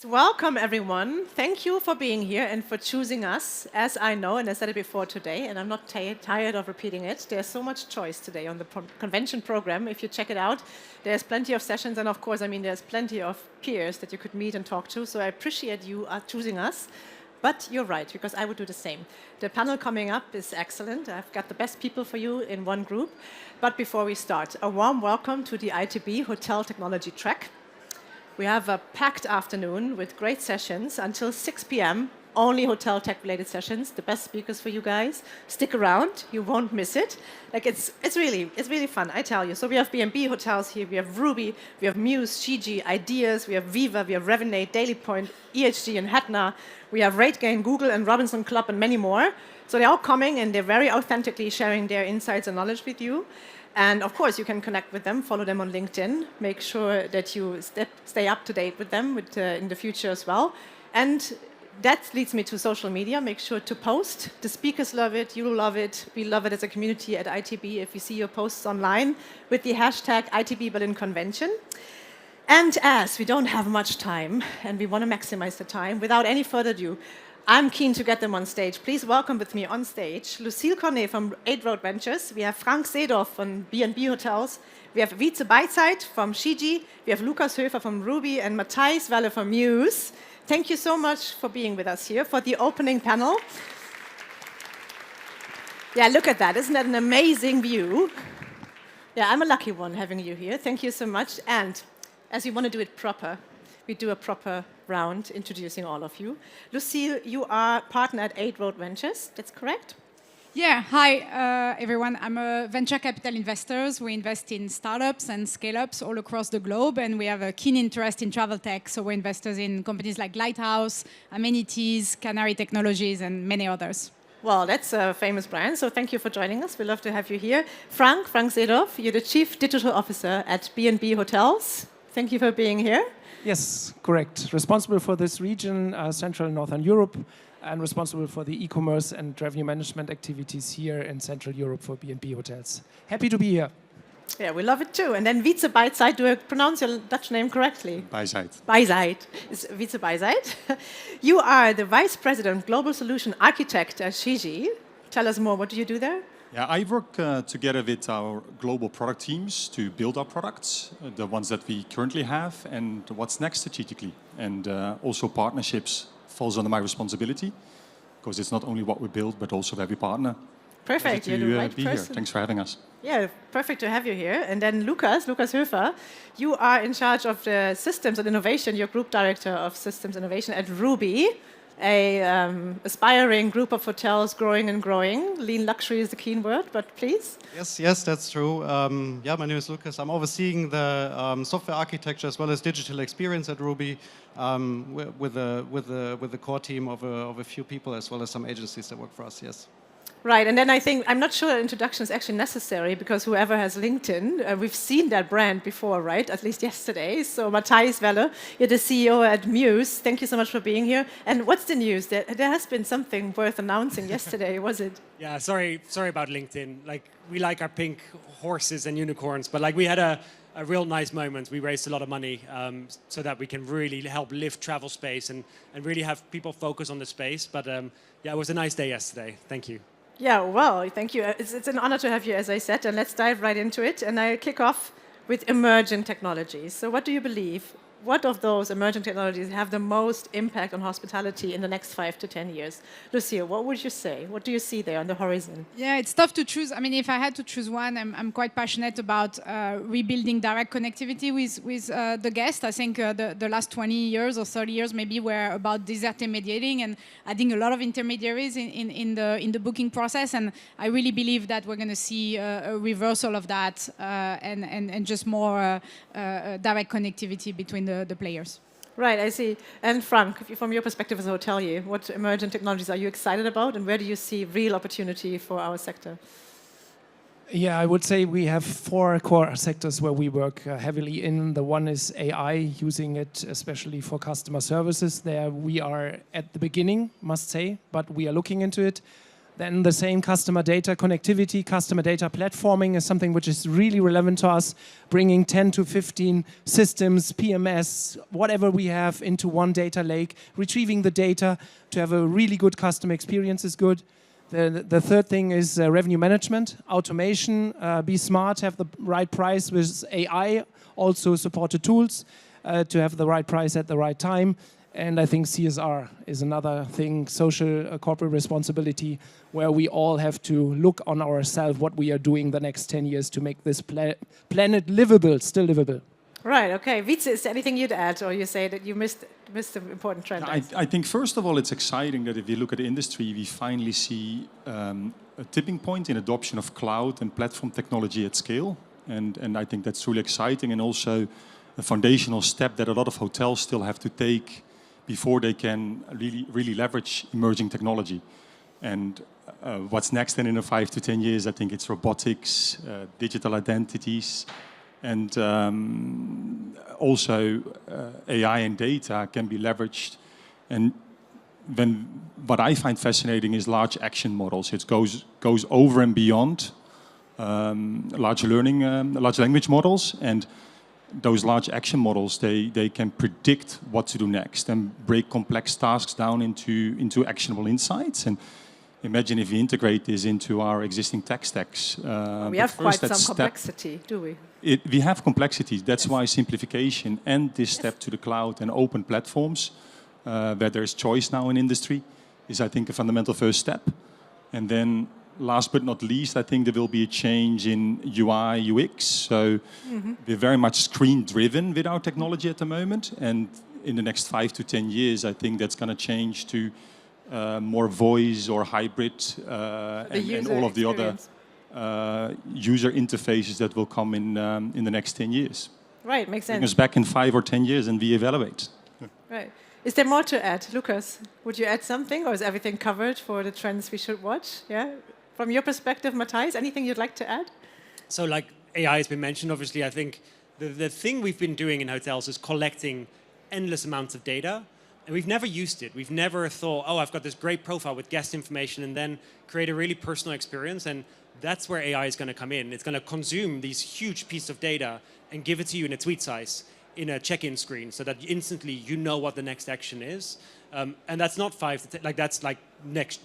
Welcome, everyone. Thank you for being here and for choosing us. As I know, and I said it before today, and I'm not tired of repeating it, there's so much choice today on the convention program. If you check it out, there's plenty of sessions, and of course, there's plenty of peers that you could meet and talk to, so I appreciate you choosing us. But you're right, because I would do the same. The panel coming up is excellent. I've got the best people for you in one group. But before we start, a warm welcome to the ITB Hotel Technology track. We have a packed afternoon with great sessions until 6 p.m. Only hotel tech-related sessions. The best speakers for you guys. Stick around; you won't miss it. Like it's really fun. I tell you. So we have B&B hotels here. We have Ruby. We have Muse, Shiji, Ideas. We have Viva. We have Revenate, Daily Point, EHG, and Hetna. We have RateGain, Google, and Robinson Club, and many more. So they're all coming, and they're very authentically sharing their insights and knowledge with you. And of course, you can connect with them, follow them on LinkedIn, make sure that you stay up to date with them in the future as well. And that leads me to social media. Make sure to post. The speakers love it, you love it, we love it as a community at ITB if you see your posts online with the hashtag ITB Berlin Convention. And as we don't have much time, and we want to maximize the time, without any further ado, I'm keen to get them on stage. Please welcome with me on stage Lucille Cornet from 8 Road Ventures. We have Frank Seedorf from B&B Hotels. We have Wietse Beizeit from Shiji. We have Lukas Höfer from Ruby and Matthijs Welle from Muse. Thank you so much for being with us here for the opening panel. Yeah, look at that. Isn't that an amazing view? Yeah, I'm a lucky one having you here. Thank you so much. And as we want to do it proper, we do a proper round introducing all of you. Lucille, you are partner at 8 Road Ventures, that's correct? Yeah, hi everyone. I'm a venture capital investor. We invest in startups and scale-ups all across the globe, and we have a keen interest in travel tech. So we're investors in companies like Lighthouse, Amenities, Canary Technologies, and many others. Well, that's a famous brand, so thank you for joining us. We love to have you here. Frank Seedorf, you're the Chief Digital Officer at B&B Hotels. Thank you for being here. Yes, correct. Responsible for this region, Central and Northern Europe, and responsible for the e-commerce and revenue management activities here in Central Europe for B&B Hotels. Happy to be here. Yeah, we love it too. And then Wietse Beizeit, do I pronounce your Dutch name correctly? Beizeit. Beizeit. It's Wietse Beizeit. You are the Vice President Global Solution Architect at Shiji. Tell us more, what do you do there? Yeah, I work together with our global product teams to build our products, the ones that we currently have, and what's next strategically. And also partnerships falls under my responsibility, because it's not only what we build, but also where we partner. Perfect, you're the right person. Here. Thanks for having us. Yeah, perfect to have you here. And then Lukas Höfer, you are in charge of the systems and innovation. You're Group Director of Systems Innovation at Ruby, a aspiring group of hotels growing and growing. Lean luxury is the key word, but please. Yes, that's true. Yeah, my name is Lukas. I'm overseeing the software architecture as well as digital experience at Ruby with the core team of a few people as well as some agencies that work for us, yes. Right, and then I'm not sure introduction is actually necessary because whoever has LinkedIn, we've seen that brand before, right? At least yesterday. So Matthijs Welle, you're the CEO at Muse. Thank you so much for being here. And what's the news? There has been something worth announcing yesterday, was it? Yeah, sorry about LinkedIn. We like our pink horses and unicorns, but we had a real nice moment. We raised a lot of money so that we can really help lift travel space and really have people focus on the space. But yeah, it was a nice day yesterday. Thank you. Yeah, well, thank you. It's an honor to have you, as I said, and let's dive right into it. And I'll kick off with emerging technologies. So what do you believe? What of those emerging technologies have the most impact on hospitality in the next 5 to 10 years? Lucille, what would you say? What do you see there on the horizon? Yeah, it's tough to choose. I mean, if I had to choose one, I'm quite passionate about rebuilding direct connectivity with the guest. I think the last 20 years or 30 years maybe were about disintermediating and adding a lot of intermediaries in the booking process. And I really believe that we're going to see a reversal of that and just more direct connectivity between the players. Right, I see. And Frank, from your perspective as a hotelier, what emerging technologies are you excited about and where do you see real opportunity for our sector? Yeah, I would say we have 4 core sectors where we work heavily in. The one is AI, using it especially for customer services. There we are at the beginning, must say, but we are looking into it. Then the same customer data connectivity, customer data platforming is something which is really relevant to us, bringing 10 to 15 systems, PMS, whatever we have into one data lake, retrieving the data to have a really good customer experience is good. The third thing is revenue management, automation, be smart, have the right price with AI, also supported tools to have the right price at the right time. And I think CSR is another thing, social corporate responsibility, where we all have to look on ourselves what we are doing the next 10 years to make this planet livable, still livable. Right, okay. Wietse, is there anything you'd add, or you say that you missed the important trend? I think, first of all, it's exciting that if you look at the industry, we finally see a tipping point in adoption of cloud and platform technology at scale. And I think that's really exciting, and also a foundational step that a lot of hotels still have to take before they can really leverage emerging technology. And what's next then in 5 to 10 years, I think it's robotics, digital identities, and also AI and data can be leveraged. And what I find fascinating is large action models. It goes over and beyond large language models, and those large action models, they can predict what to do next and break complex tasks down into actionable insights. And imagine if we integrate this into our existing tech stacks. We have quite some complexity, do we? We have complexities. That's why simplification and this step to the cloud and open platforms, where there's choice now in industry, is, I think, a fundamental first step. And then last but not least, I think there will be a change in UI, UX. So we're very much screen-driven with our technology at the moment. And in the next 5 to 10 years, I think that's going to change to more voice or hybrid and all of the other user interfaces that will come in the next 10 years. Right, makes sense. Bring us back in 5 or 10 years and we evaluate. Right. Is there more to add? Lucas, would you add something, or is everything covered for the trends we should watch? Yeah. From your perspective, Matthijs, anything you'd like to add? So, like AI has been mentioned, obviously, I think the thing we've been doing in hotels is collecting endless amounts of data, and we've never used it. We've never thought, oh, I've got this great profile with guest information, and then create a really personal experience. And that's where AI is going to come in. It's going to consume these huge pieces of data and give it to you in a tweet size, in a check-in screen, so that instantly you know what the next action is. And that's not 5 to 10, like that's like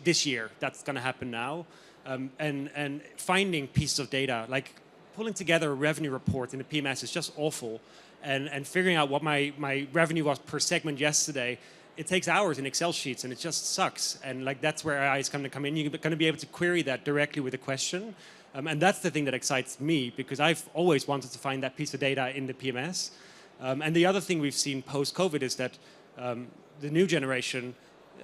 this year. That's going to happen now. And finding pieces of data, like pulling together a revenue report in the PMS is just awful. And figuring out what my revenue was per segment yesterday, it takes hours in Excel sheets, and it just sucks. And like that's where AI is going to come in. You're going to be able to query that directly with a question. And that's the thing that excites me, because I've always wanted to find that piece of data in the PMS. And the other thing we've seen post-COVID is that the new generation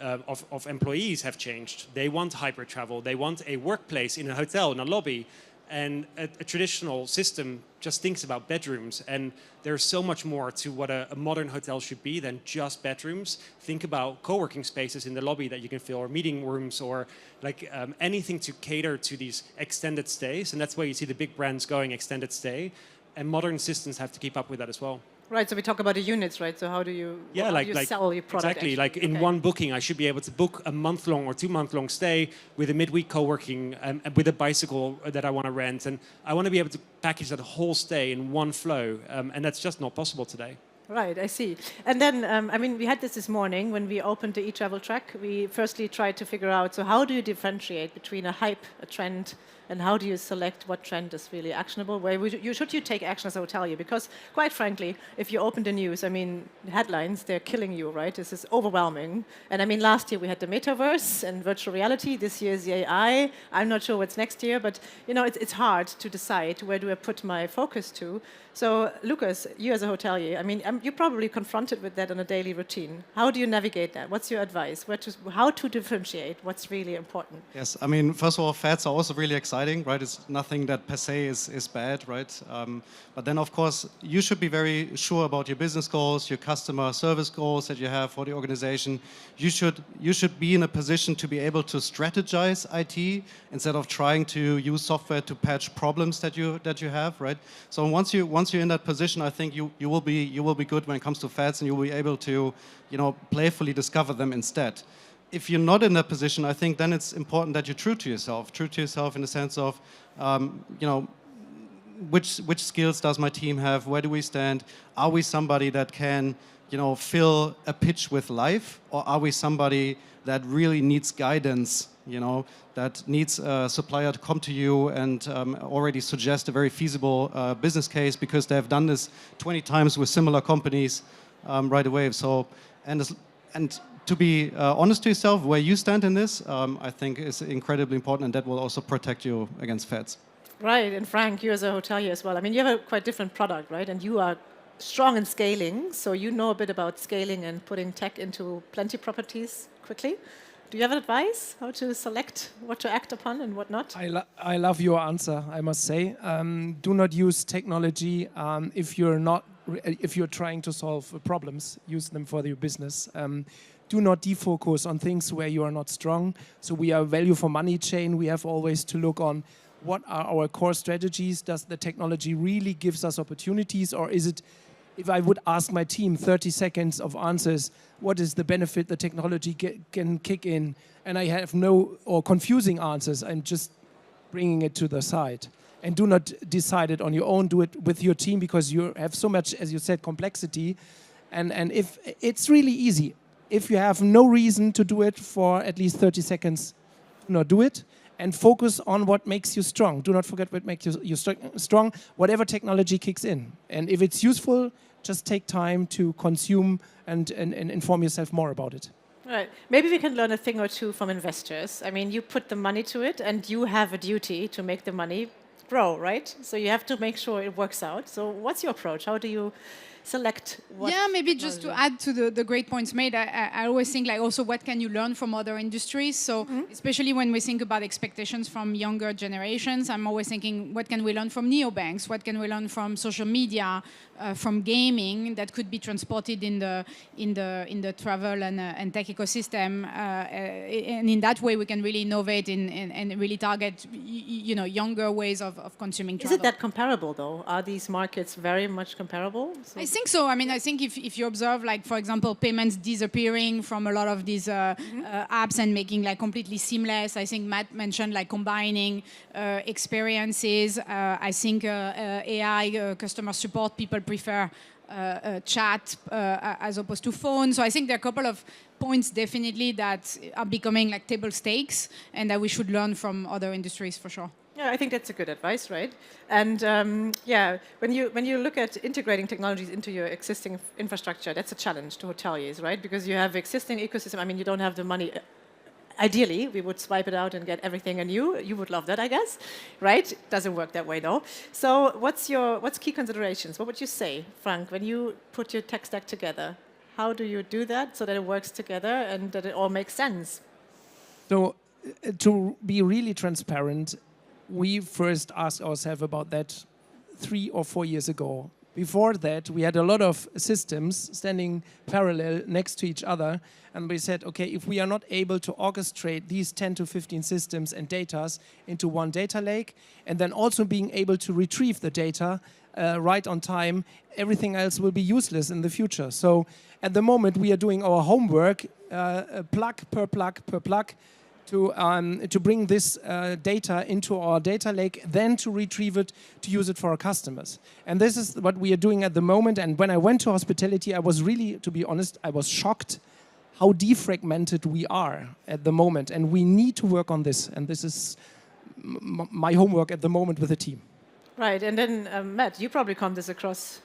of employees have changed. They want hybrid travel. They want a workplace in a hotel, in a lobby. And a traditional system just thinks about bedrooms. And there's so much more to what a modern hotel should be than just bedrooms. Think about co-working spaces in the lobby that you can fill, or meeting rooms, or like anything to cater to these extended stays. And that's where you see the big brands going extended stay. And modern systems have to keep up with that as well. Right, so we talk about the units, right? So how do you, sell your product? Exactly, like in one booking, I should be able to book a month-long or 2-month-long stay with a midweek co-working and with a bicycle that I want to rent. And I want to be able to package that whole stay in one flow. And that's just not possible today. Right, I see. And then, I mean, we had this morning when we opened the eTravel track. We firstly tried to figure out, so how do you differentiate between a hype, a trend, and how do you select what trend is really actionable? Where should you take action as a hotelier? Because quite frankly, if you open the news, I mean, headlines, they're killing you, right? This is overwhelming. And I mean, last year we had the metaverse and virtual reality. This year is the AI. I'm not sure what's next year, but you know, it's hard to decide where do I put my focus to. So, Lucas, you as a hotelier, I mean, you're probably confronted with that on a daily routine. How do you navigate that? What's your advice? How to differentiate what's really important? Yes, I mean, first of all, fads are also really exciting, right? It's nothing that per se is bad, right? But then, of course, you should be very sure about your business goals, your customer service goals that you have for the organization. You should be in a position to be able to strategize IT instead of trying to use software to patch problems that you have, right? So once you're in that position, I think you will be good when it comes to fads, and you will be able to, you know, playfully discover them instead. if you're not in that position, I think then it's important that you're true to yourself in the sense of, you know, which skills does my team have? Where do we stand? Are we somebody that can, you know, fill a pitch with life, or are we somebody that really needs guidance? You know, that needs a supplier to come to you and already suggest a very feasible business case because they have done this 20 times with similar companies right away. So, and to be honest to yourself, where you stand in this, I think is incredibly important, and that will also protect you against fads. Right, and Frank, you as a hotelier as well. I mean, you have a quite different product, right? And you are strong in scaling, so you know a bit about scaling and putting tech into plenty properties quickly. Do you have advice how to select what to act upon and what not? I love your answer, I must say. Do not use technology if you're trying to solve problems. Use them for your business. Do not defocus on things where you are not strong. So we are a value for money chain. We have always to look on what are our core strategies. Does the technology really gives us opportunities, or is it? If I would ask my team 30 seconds of answers, what is the benefit the technology can kick in? And I have no or confusing answers. I'm just bringing it to the side. And do not decide it on your own. Do it with your team because you have so much, as you said, complexity. And if it's really easy, if you have no reason to do it for at least 30 seconds, do not do it. And focus on what makes you strong. Do not forget what makes you strong, whatever technology kicks in. And if it's useful, just take time to consume and inform yourself more about it. Right. Maybe we can learn a thing or two from investors. I mean, you put the money to it, and you have a duty to make the money grow, right? So you have to make sure it works out. So what's your approach? How do you select what? Yeah, maybe just to add to the great points made, I always think like also what can you learn from other industries? So especially when we think about expectations from younger generations, I'm always thinking what can we learn from neobanks? What can we learn from social media, from gaming that could be transported in the travel and tech ecosystem? And in that way, we can really innovate and really target younger ways of consuming travel. Is it that comparable though? Are these markets very much comparable? So I think so. I mean, I think if you observe, like, for example, payments disappearing from a lot of these apps and making like completely seamless. I think Matt mentioned like combining experiences. I think AI customer support, people prefer chat as opposed to phone. So I think there are a couple of points definitely that are becoming like table stakes and that we should learn from other industries for sure. Yeah, I think that's a good advice, right? And yeah, when you look at integrating technologies into your existing infrastructure, that's a challenge to hoteliers, right? Because you have existing ecosystem. I mean, you don't have the money. Ideally, we would swipe it out and get everything anew. You would love that, I guess, right? Doesn't work that way, though. So, what's key considerations? What would you say, Frank, when you put your tech stack together? How do you do that so that it works together and that it all makes sense? So, to be really transparent, we first asked ourselves about that 3 or 4 years ago. Before that, we had a lot of systems standing parallel next to each other, and we said, okay, if we are not able to orchestrate these 10 to 15 systems and data into one data lake, and then also being able to retrieve the data right on time, everything else will be useless in the future. So at the moment, we are doing our homework, plug per plug per plug, to bring this data into our data lake, then to retrieve it, to use it for our customers. And this is what we are doing at the moment. And when I went to hospitality, I was really, to be honest, I was shocked how defragmented we are at the moment. And we need to work on this. And this is my homework at the moment with the team. Right, and then Matt, you probably come this across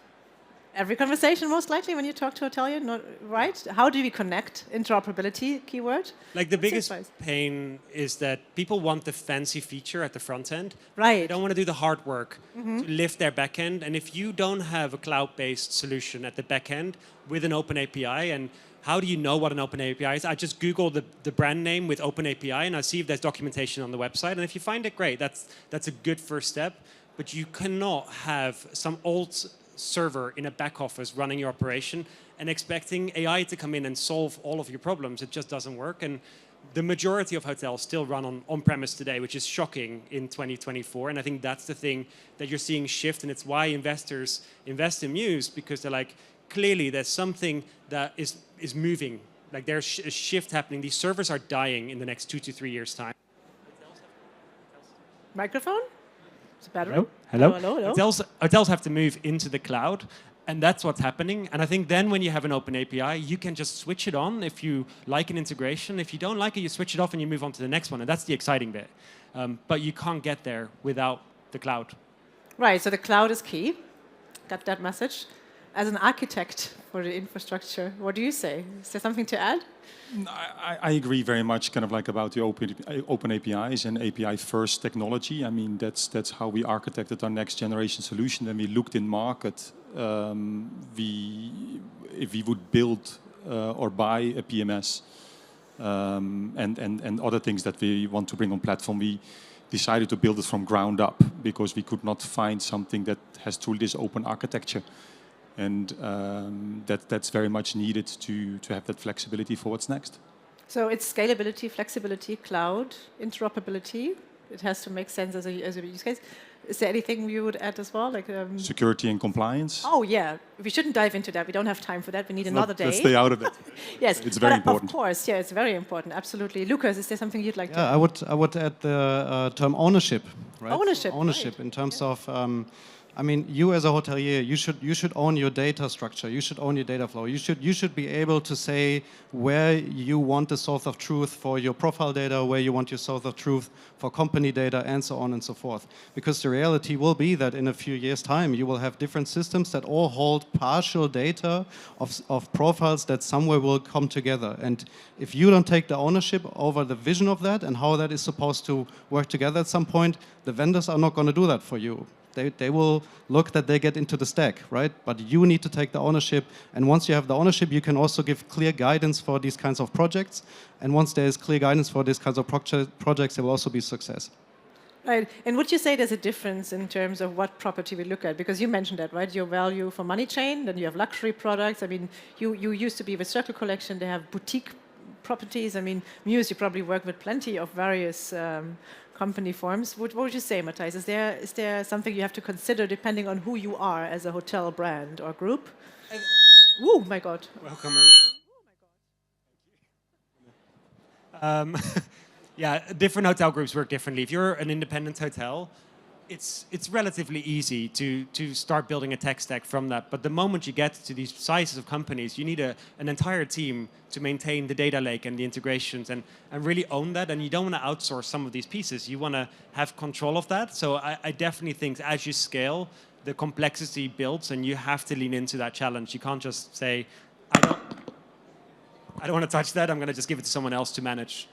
every conversation, most likely, when you talk to hotelier, right? How do we connect? Interoperability, keyword. Like the biggest pain is that people want the fancy feature at the front end. Right. They don't want to do the hard work to lift their back end. And if you don't have a cloud-based solution at the back end with an open API, and how do you know what an open API is? I just Google the brand name with open API, and I see if there's documentation on the website. And if you find it, great. That's a good first step. But you cannot have some old server in a back office running your operation and expecting AI to come in and solve all of your problems. It just doesn't work. And the majority of hotels still run on-premise today, which is shocking in 2024. And I think that's the thing that you're seeing shift. And it's why investors invest in Muse, because they're like, clearly there's something that is moving. Like there's a shift happening. These servers are dying in the next 2 to 3 years' time. Microphone? Is it better? Hello? Hello, hello. Hotels have to move into the cloud, and that's what's happening. And I think then when you have an open API, you can just switch it on if you like an integration. If you don't like it, you switch it off and you move on to the next one. And that's the exciting bit. But you can't get there without the cloud. Right, so the cloud is key. Got that message. As an architect for the infrastructure, what do you say? Is there something to add? I agree very much kind of like about the open APIs and API first technology. I mean, that's how we architected our next generation solution. When we looked in market, if we would build or buy a PMS and other things that we want to bring on platform, we decided to build it from ground up because we could not find something that has truly this open architecture. And that's very much needed to have that flexibility for what's next. So it's scalability, flexibility, cloud, interoperability. It has to make sense as a use case. Is there anything you would add as well? Like security and compliance? Oh, yeah. We shouldn't dive into that. We don't have time for that. We need another day. Let's stay out of it. Yes. It's very important. Of course, yeah, it's very important. Absolutely. Lucas, is there something you'd like to add? I would add the term ownership. Right? Ownership. In terms of I mean, you as a hotelier, you should own your data structure. You should own your data flow. You should be able to say where you want the source of truth for your profile data, where you want your source of truth for company data, and so on and so forth. Because the reality will be that in a few years' time, you will have different systems that all hold partial data of profiles that somewhere will come together. And if you don't take the ownership over the vision of that and how that is supposed to work together at some point, the vendors are not going to do that for you. They will look that they get into the stack, right? But you need to take the ownership. And once you have the ownership, you can also give clear guidance for these kinds of projects. And once there is clear guidance for these kinds of projects, there will also be success. Right. And would you say there's a difference in terms of what property we look at? Because you mentioned that, right? Your value for money chain, then you have luxury products. I mean, you used to be with Circle Collection. They have boutique properties. I mean, Muse, you probably work with plenty of various company forms. What would you say, Matthias? Is there something you have to consider depending on who you are as a hotel brand or group? Oh my God! Welcome. Oh my God! Yeah, different hotel groups work differently. If you're an independent hotel, it's relatively easy to start building a tech stack from that. But the moment you get to these sizes of companies, you need an entire team to maintain the data lake and the integrations and really own that. And you don't want to outsource some of these pieces. You want to have control of that. So I definitely think as you scale, the complexity builds and you have to lean into that challenge. You can't just say, I don't want to touch that. I'm going to just give it to someone else to manage.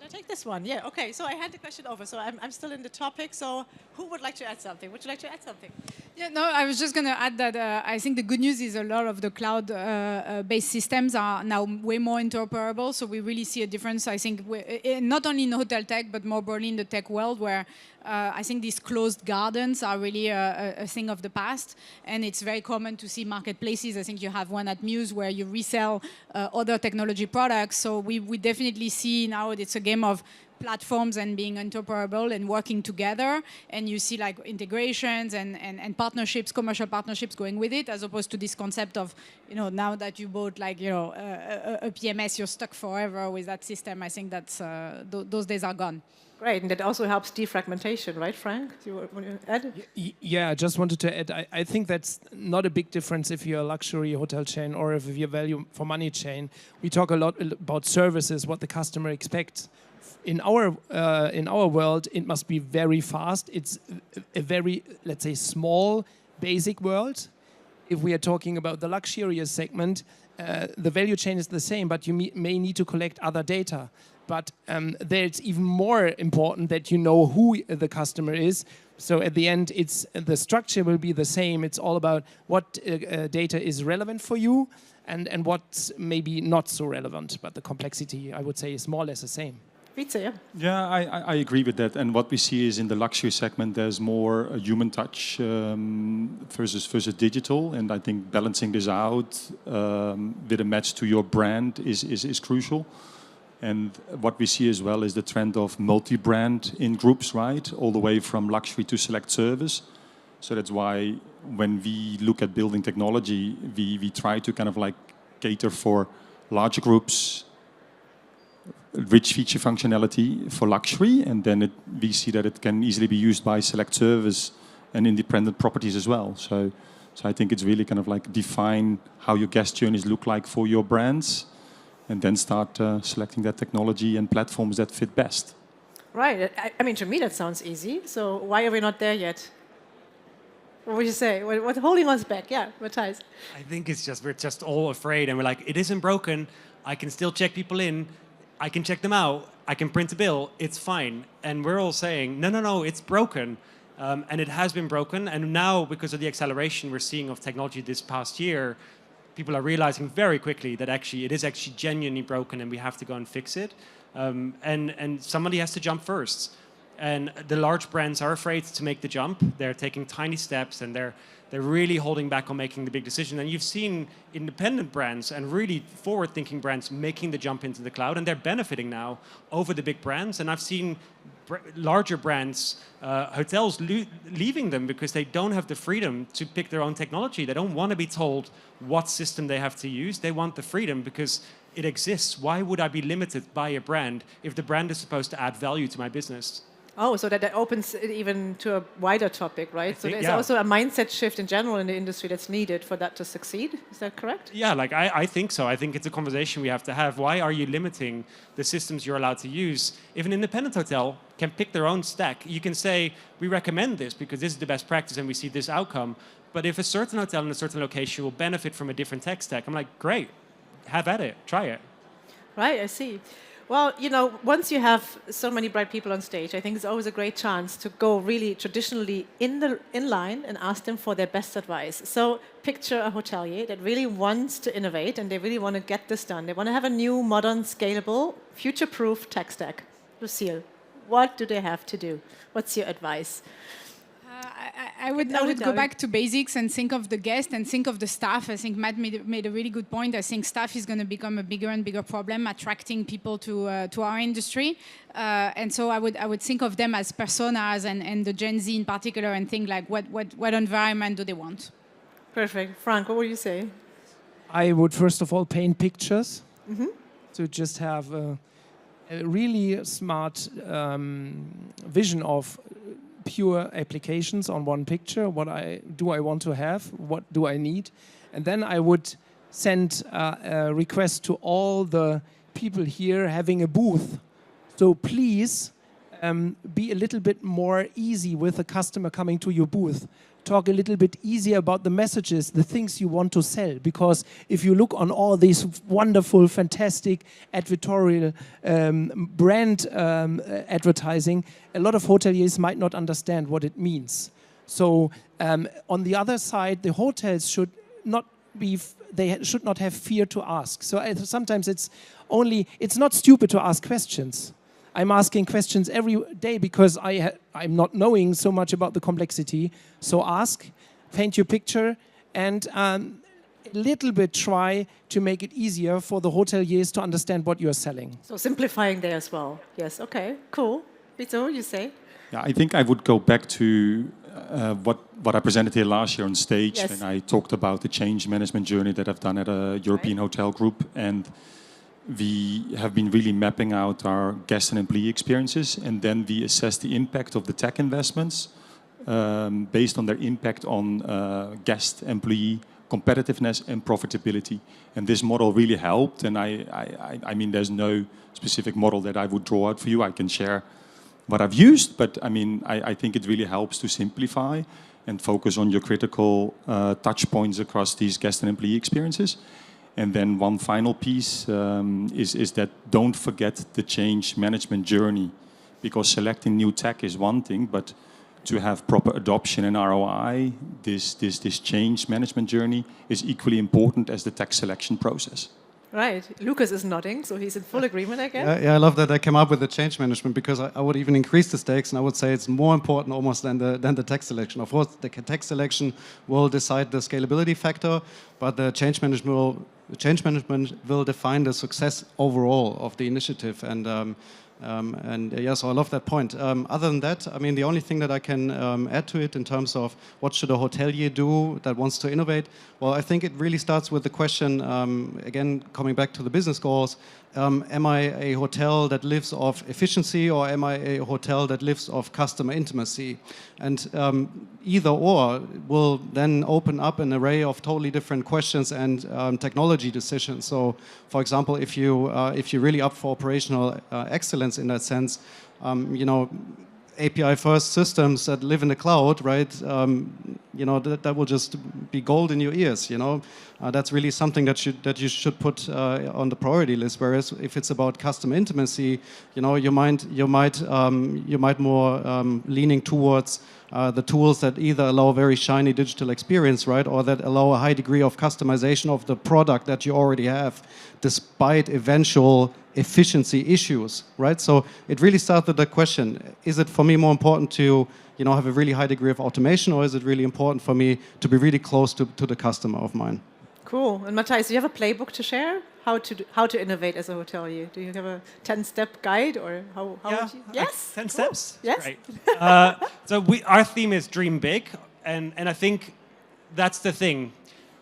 Take this one, yeah, okay. So I hand the question over. So I'm still in the topic. So who would like to add something? Would you like to add something? Yeah, no, I was just going to add that I think the good news is a lot of the cloud-based systems are now way more interoperable. So we really see a difference, I think, not only in hotel tech, but more broadly in the tech world, where I think these closed gardens are really a thing of the past. And it's very common to see marketplaces. I think you have one at Muse where you resell other technology products. So we definitely see now it's a game of platforms and being interoperable and working together, and you see like integrations and partnerships, commercial partnerships going with it, as opposed to this concept of, now that you bought like, a PMS, you're stuck forever with that system. I think that's those days are gone. Great, and that also helps defragmentation, right, Frank? Do you want to add? Yeah, I just wanted to add, I think that's not a big difference if you're a luxury hotel chain or if you're value for money chain. We talk a lot about services, what the customer expects. In our world, it must be very fast. It's a very, let's say, small, basic world. If we are talking about the luxurious segment, the value chain is the same, but you may need to collect other data. But there it's even more important that you know who the customer is. So at the end, the structure will be the same. It's all about what data is relevant for you and what's maybe not so relevant. But the complexity, I would say, is more or less the same. Yeah, I agree with that. And what we see is in the luxury segment, there's more human touch versus digital. And I think balancing this out with a match to your brand is crucial. And what we see as well is the trend of multi-brand in groups, right? All the way from luxury to select service. So that's why when we look at building technology, we try to kind of like cater for larger groups, rich feature functionality for luxury, and then we see that it can easily be used by select service and independent properties as well. So I think it's really kind of like define how your guest journeys look like for your brands, and then start selecting that technology and platforms that fit best. Right. I mean, to me that sounds easy. So why are we not there yet? What would you say? What's holding us back? Yeah, Matthias. I think it's just we're just all afraid, and we're like, it isn't broken. I can still check people in. I can check them out. I can print a bill. It's fine. And we're all saying, no, it's broken. And it has been broken. And now, because of the acceleration we're seeing of technology this past year, people are realizing very quickly that actually it is actually genuinely broken, and we have to go and fix it. And somebody has to jump first. And the large brands are afraid to make the jump. They're taking tiny steps, and they're really holding back on making the big decision. And you've seen independent brands and really forward-thinking brands making the jump into the cloud, and they're benefiting now over the big brands. And I've seen larger brands, hotels leaving them because they don't have the freedom to pick their own technology. They don't want to be told what system they have to use. They want the freedom because it exists. Why would I be limited by a brand if the brand is supposed to add value to my business? Oh, so that opens it even to a wider topic, right? So there's yeah. also a mindset shift in general in the industry that's needed for that to succeed. Is that correct? Yeah, like I think so. I think it's a conversation we have to have. Why are you limiting the systems you're allowed to use? If an independent hotel can pick their own stack, you can say, we recommend this because this is the best practice and we see this outcome. But if a certain hotel in a certain location will benefit from a different tech stack, I'm like, great, have at it, try it. Right, I see. Well, you know, once you have so many bright people on stage, I think it's always a great chance to go really traditionally in line and ask them for their best advice. So picture a hotelier that really wants to innovate and they really want to get this done. They want to have a new, modern, scalable, future-proof tech stack. Lucille, what do they have to do? What's your advice? I would go back to basics and think of the guest and think of the staff. I think Matt made a really good point. I think staff is going to become a bigger and bigger problem, attracting people to our industry. And so I would think of them as personas and the Gen Z in particular, and think like what environment do they want? Perfect. Frank, what would you say? I would first of all paint pictures to just have a really smart vision of pure applications on one picture. What do I want to have? What do I need? And then I would send a request to all the people here having a booth. So please be a little bit more easy with the customer coming to your booth. Talk a little bit easier about the messages, the things you want to sell. Because if you look on all these wonderful, fantastic advertorial brand advertising, a lot of hoteliers might not understand what it means. So on the other side, the hotels should not should not have fear to ask. So sometimes it's not stupid to ask questions. I'm asking questions every day because I'm not knowing so much about the complexity. So ask, paint your picture, and a little bit try to make it easier for the hoteliers to understand what you're selling. So simplifying there as well. Yes, okay, cool. Vito, you say? Yeah, I think I would go back to what I presented here last year on stage, Yes. and I talked about the change management journey that I've done at a European hotel group, and we have been really mapping out our guest and employee experiences, and then we assess the impact of the tech investments based on their impact on guest, employee competitiveness and profitability. And this model really helped, and I mean, there's no specific model that I would draw out for you. I can share what I've used, but I mean, I think it really helps to simplify and focus on your critical touch points across these guest and employee experiences. And then one final piece is that don't forget the change management journey, because selecting new tech is one thing, but to have proper adoption and ROI, this change management journey is equally important as the tech selection process. Right. Lucas is nodding, so he's in full agreement, I guess. Yeah, I love that I came up with the change management, because I would even increase the stakes, and I would say it's more important almost than the tech selection. Of course, the tech selection will decide the scalability factor, but the change management will change management will define the success overall of the initiative. And yeah, so I love that point. Other than that, I mean, the only thing that I can add to it in terms of what should a hotelier do that wants to innovate, well, I think it really starts with the question, again, coming back to the business goals, am I a hotel that lives off efficiency, or am I a hotel that lives off customer intimacy? And either or will then open up an array of totally different questions and technology decisions. So, for example, if you're really up for operational excellence in that sense, you know, API-first systems that live in the cloud, right? You know, that will just be gold in your ears. You know, that's really something that you should put on the priority list. Whereas if it's about customer intimacy, you know, you might more leaning towards the tools that either allow a very shiny digital experience, right, or that allow a high degree of customization of the product that you already have, despite eventual efficiency issues, right? So it really started the question: is it for me more important to, you know, have a really high degree of automation, or is it really important for me to be really close to the customer of mine? Cool. And Matthias, do you have a playbook to share? How to innovate as a hotelier? Do you have a 10-step guide, or how Yeah, would you? Yes. 10 steps. Yes. Great. So our theme is dream big, and I think that's the thing.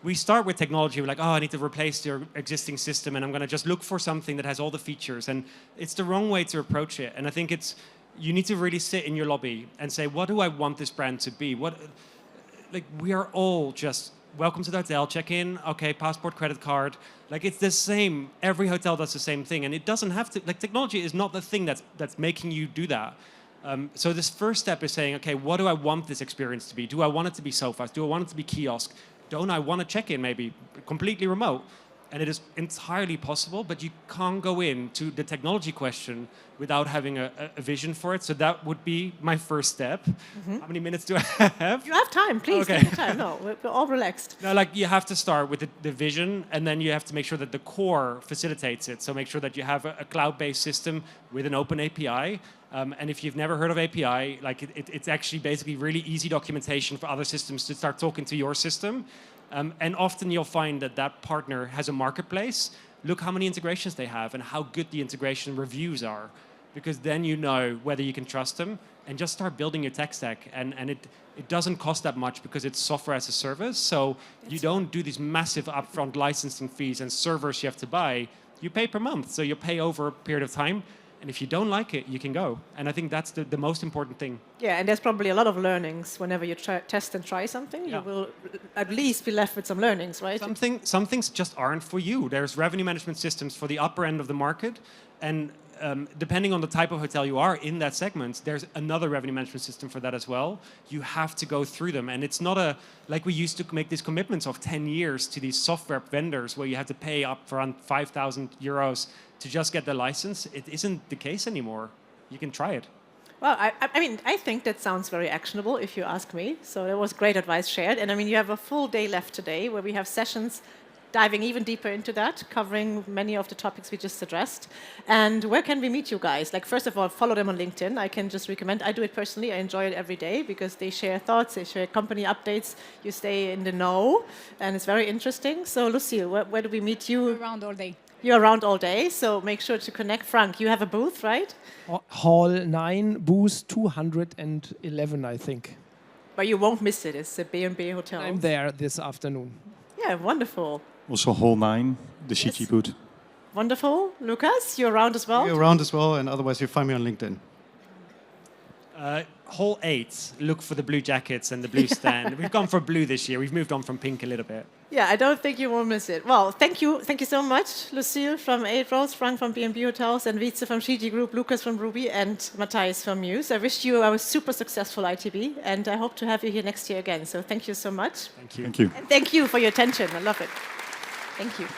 We start with technology. We're like, oh, I need to replace your existing system, and I'm going to just look for something that has all the features. And it's the wrong way to approach it. And I think you need to really sit in your lobby and say, what do I want this brand to be? Like, we are all just welcome to the hotel, check in, okay, passport, credit card. Like, it's the same. Every hotel does the same thing, and it doesn't have to. Like, technology is not the thing that's making you do that. So this first step is saying, okay, what do I want this experience to be? Do I want it to be so fast? Do I want it to be kiosk? Don't I want to check in maybe completely remote? And it is entirely possible, but you can't go into the technology question without having a vision for it. So that would be my first step. How many minutes do I have? You have time, please. Okay. Take your time. No, we're all relaxed. No, like, you have to start with the vision, and then you have to make sure that the core facilitates it. So make sure that you have a cloud-based system with an open API. And if you've never heard of API, like, it's actually basically really easy documentation for other systems to start talking to your system. And often you'll find that partner has a marketplace. Look how many integrations they have and how good the integration reviews are, because then you know whether you can trust them, and just start building your tech stack. And it doesn't cost that much because it's software as a service. So you don't do these massive upfront licensing fees and servers you have to buy. You pay per month, so you pay over a period of time. And if you don't like it, you can go. And I think that's the most important thing. Yeah, and there's probably a lot of learnings whenever you test and try something. Yeah. You will at least be left with some learnings, right? Some things just aren't for you. There's revenue management systems for the upper end of the market. And depending on the type of hotel you are in that segment, there's another revenue management system for that as well. You have to go through them. And it's not like we used to make these commitments of 10 years to these software vendors where you have to pay up for around 5,000 euros to just get the license. It isn't the case anymore. You can try it. Well, I mean, I think that sounds very actionable, if you ask me. So that was great advice shared. And I mean, you have a full day left today where we have sessions diving even deeper into that, covering many of the topics we just addressed. And where can we meet you guys? Like, first of all, follow them on LinkedIn. I can just recommend. I do it personally. I enjoy it every day because they share thoughts, they share company updates. You stay in the know, and it's very interesting. So, Lucille, where do we meet you? Around all day. You're around all day, so make sure to connect. Frank, you have a booth, right? Hall 9, booth 211, I think. But you won't miss it. It's a B&B hotel. I'm there this afternoon. Yeah, wonderful. Also, Hall 9, the CG Yes. booth. Wonderful. Lucas, you're around as well? You're around as well, and otherwise you find me on LinkedIn. Hall 8, look for the blue jackets and the blue stand. We've gone for blue this year. We've moved on from pink a little bit. Yeah, I don't think you won't miss it. Well, thank you so much, Lucille from 8 Rows, Frank from B&B Hotels, and Wietse from CG Group, Lucas from Ruby, and Matthias from Muse. I wish you a super successful ITB, and I hope to have you here next year again. So thank you so much. Thank you. Thank you. And thank you for your attention. I love it. Thank you.